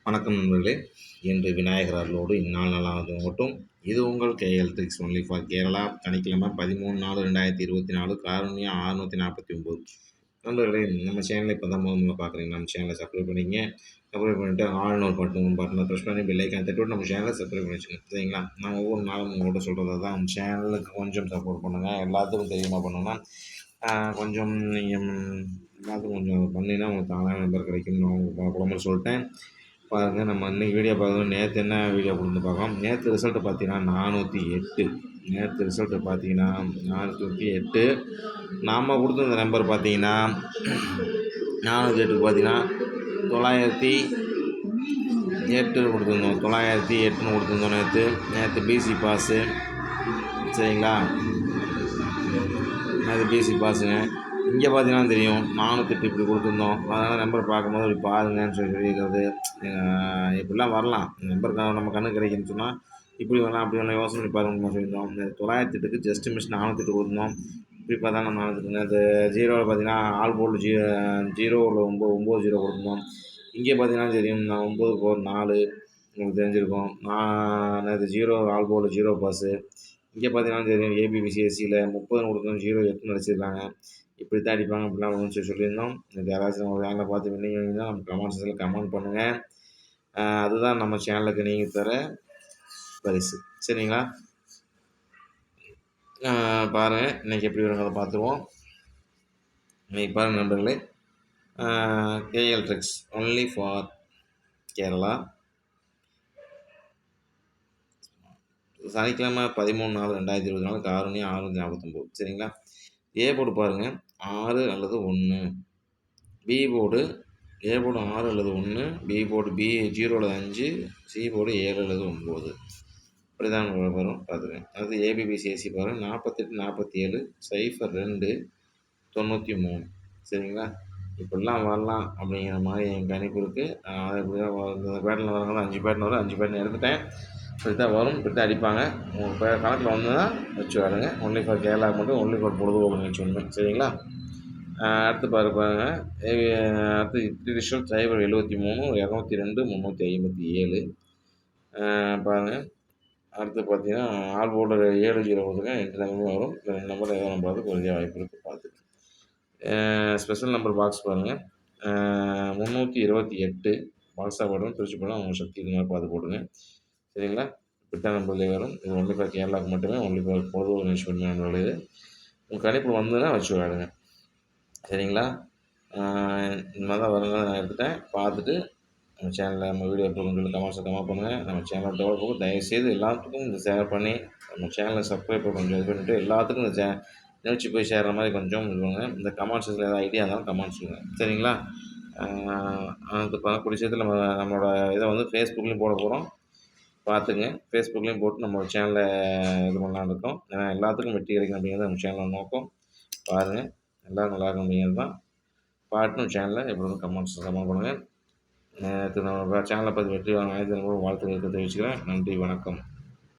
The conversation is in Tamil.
வணக்கம் நண்பர்களே. இன்று விநாயகர் அருளோடு இந்நாள் நல்லாவது ஓட்டும். இது உங்கள் KL tricks only for Kerala. சனிக்கிழமை 13/4/2024 காருண்யா 649. நண்பர்களே, நம்ம சேனலை இப்போ தான் முதல்ல பார்க்குறீங்க. நம்ம சேனலை சப்ஸ்கிரைப் பண்ணிங்க. சப்ஸ்கிரைப் பண்ணிவிட்டு ஆல்னு ஒரு பட்டனை ப்ரெஸ் பண்ணி பெல்லைக்கான தட்டி விட்டு நம்ம சேனலை சப்ஸ்கிரைப் பண்ணி வச்சுக்கோங்க. சரிங்களா? நான் ஒவ்வொரு நாளும் உங்கள்கிட்ட சொல்கிறது தான். நம்ம சேனலுக்கு கொஞ்சம் சப்போர்ட் பண்ணுங்கள். எல்லாத்துக்கும் தெரியுமா பண்ணுன்னா கொஞ்சம் நீங்கள் எல்லாத்துக்கும் கொஞ்சம் பண்ணிங்கன்னா உங்களுக்கு தானாக நம்பர் கிடைக்கும்னு நான் உங்களுக்கு குழம்பு சொல்லிட்டேன். பாருங்கள், நம்ம இன்றைக்கி வீடியோ பார்க்கணும். நேற்று என்ன வீடியோ கொடுத்து பார்க்கலாம். நேற்று ரிசல்ட்டு பார்த்தீங்கன்னா 408. நேற்று ரிசல்ட்டு பார்த்தீங்கன்னா 408. நாம் கொடுத்துருந்த நம்பர் பார்த்தீங்கன்னா 408 பார்த்தீங்கன்னா 908 கொடுத்துருந்தோம். 908ன்னு கொடுத்துருந்தோம் நேற்று பிசி பாஸு. சரிங்களா? நேற்று பிசி பாஸுங்க. இங்கே பார்த்தீங்கன்னா தெரியும் 408 இப்படி கொடுத்துருந்தோம். அதனால் நம்பர் பார்க்கும்போது இப்படி பாருங்கன்னு சொல்லியிருக்கிறது. இப்படிலாம் வரலாம். நம்பர் நம்ம கண்ணுக்கு கிடைக்குன்னு சொன்னால் இப்படி வரலாம் அப்படி வரலாம் யோசனை பண்ணி பாருங்கன்னு சொல்லியிருந்தோம். 908க்கு ஜஸ்ட்டு மிஸ் 408 கொடுத்துருந்தோம். இப்படி பார்த்தா நம்ம 408 அது 0வில் பார்த்தீங்கன்னா ஆல் போல்டு 0வில் 9 0 கொடுத்துருந்தோம். இங்கே பார்த்தீங்கன்னா தெரியும் 9 4 உங்களுக்கு தெரிஞ்சிருக்கும். நேற்று 0 ஆல் போல்டு 0 பாஸு. இங்கே பார்த்தீங்கன்னா தெரியும் ஏபிபிசிஎஸ்சியில் 30 கொடுத்தோம் 08 அடிச்சிருக்காங்க. இப்படி தான் அடிப்பாங்க அப்படிலாம் ஒன்று சொல்லியிருந்தோம். இது யாராச்சும் நம்ம சேனலில் பார்த்து வின்னிங் தான் நம்ம கமெண்ட் செக்ஷனில் கமெண்ட் பண்ணுங்கள். அதுதான் நம்ம சேனலுக்கு நீங்கள் தர பரிசு. சரிங்களா? பாருங்கள், இன்றைக்கி எப்படி வருங்கிறத பார்த்துருவோம். இன்றைக்கி பாருங்கள் நண்பர்களே, KL tricks only for Kerala. சனிக்கிழமை 13/4/2024 காருண்யா 649. சரிங்களா? ஏ போர்டு பாருங்கள் 6 அல்லது 1. பி போர்டு ஏ போர்டு 6 அல்லது 1, பி போர்டு 0 அல்லது 5, சி போர்டு 7 அல்லது 9. இப்படி தான் வரும் பார்த்துக்கேன். அடுத்து ஏபிபிசிஎஸ்சி பாருங்கள் 48 47 02 93. சரிங்களா? இப்படிலாம் வரலாம் அப்படிங்கிற மாதிரி என் கணிப்பு இருக்குது. அதை இப்படி தான் இந்த பேட்டர்னில் வரவங்க 5 பேட்டர்ன் வரும். 5 பேட்டர்ன் எடுத்துட்டேன். இப்படி தான் வரும். இப்படி தான் அடிப்பாங்க. உங்கள் கணக்கில் வந்ததுன்னா வச்சு வாடுங்க. ஒன்லி ஃபார் கேரளா மட்டும் ஒன்லி ஃபார் பொழுதுபோக்கு நிகழ்ச்சி ஒன்று. சரிங்களா? அடுத்து பாருங்க, அடுத்து ரிசல்ட் சைபர் 73 202 357. பாருங்கள், அடுத்து பார்த்தீங்கன்னா ஆல் போர்டு 7 0 கொடுத்துருங்க. 2 நம்பரும் வரும். இந்த 2 நம்பர் ஏதோ நம்பருக்கு கொஞ்சம் வாய்ப்பு இருக்குது, பார்த்துக்கேன். ஸ்பெஷல் நம்பர் பாக்ஸ் பாருங்கள் 328 பாக்ஸாக போடும். திருச்சி போடும். அவங்க சக்தி இது மாதிரி பார்த்து போடுங்க. சரிங்களா? இப்படித்தான் நம்பர்லேயே வரும். இது ஒன்லி ஃபார் கேரளாவுக்கு மட்டுமே, ஒன்லி ஃபார் பொதுவாக நியூஸ் பண்ணி நம்பர் இது. உங்கள் கணிப்பு வந்ததுன்னா வச்சு விளையாடுங்க. சரிங்களா? இந்த மாதிரி தான் வருங்க. நான் எடுத்துட்டேன். பார்த்துட்டு நம்ம சேனலில் நம்ம வீடியோ போகணும்னு சொல்லி கமெண்ட் பண்ணுங்கள். நம்ம சேனலை டெவலப் போகும். தயவுசெய்து எல்லாத்துக்கும் இந்த ஷேர் பண்ணி நம்ம சேனலை சப்ஸ்கிரைப் கொஞ்சம் இது பண்ணிவிட்டு எல்லாத்துக்கும் இந்த நிகழ்ச்சி போய் சேர்கிற மாதிரி கொஞ்சம் இது பண்ணுங்கள். இந்த கமெண்ட் செக்ஷனில் ஏதாவது ஐடியா இருந்தாலும் கமெண்ட் சொல்லுங்கள். சரிங்களா? அது கூடிய விஷயத்தில் நம்மளோட இதை வந்து ஃபேஸ்புக்லேயும் போட போகிறோம். பார்த்துங்க. ஃபேஸ்புக்லேயும் போட்டு நம்ம சேனலை இது பண்ணலான்னு இருக்கோம். ஏன்னா எல்லாத்துக்கும் வெற்றி கிடைக்கும் அப்படிங்கிறது நம்ம சேனலை நோக்கம். பாருங்கள், எல்லோரும் நல்லாயிருக்கும் அப்படிங்கிறது தான். பாட்டு நம்ம சேனலில் எப்படி கமெண்ட் பண்ணுங்கள். நம்ம சேனலை பார்த்து வெற்றி வாங்க வாழ்த்துக்கள் தெரிவிச்சுக்கிறேன். நன்றி, வணக்கம்.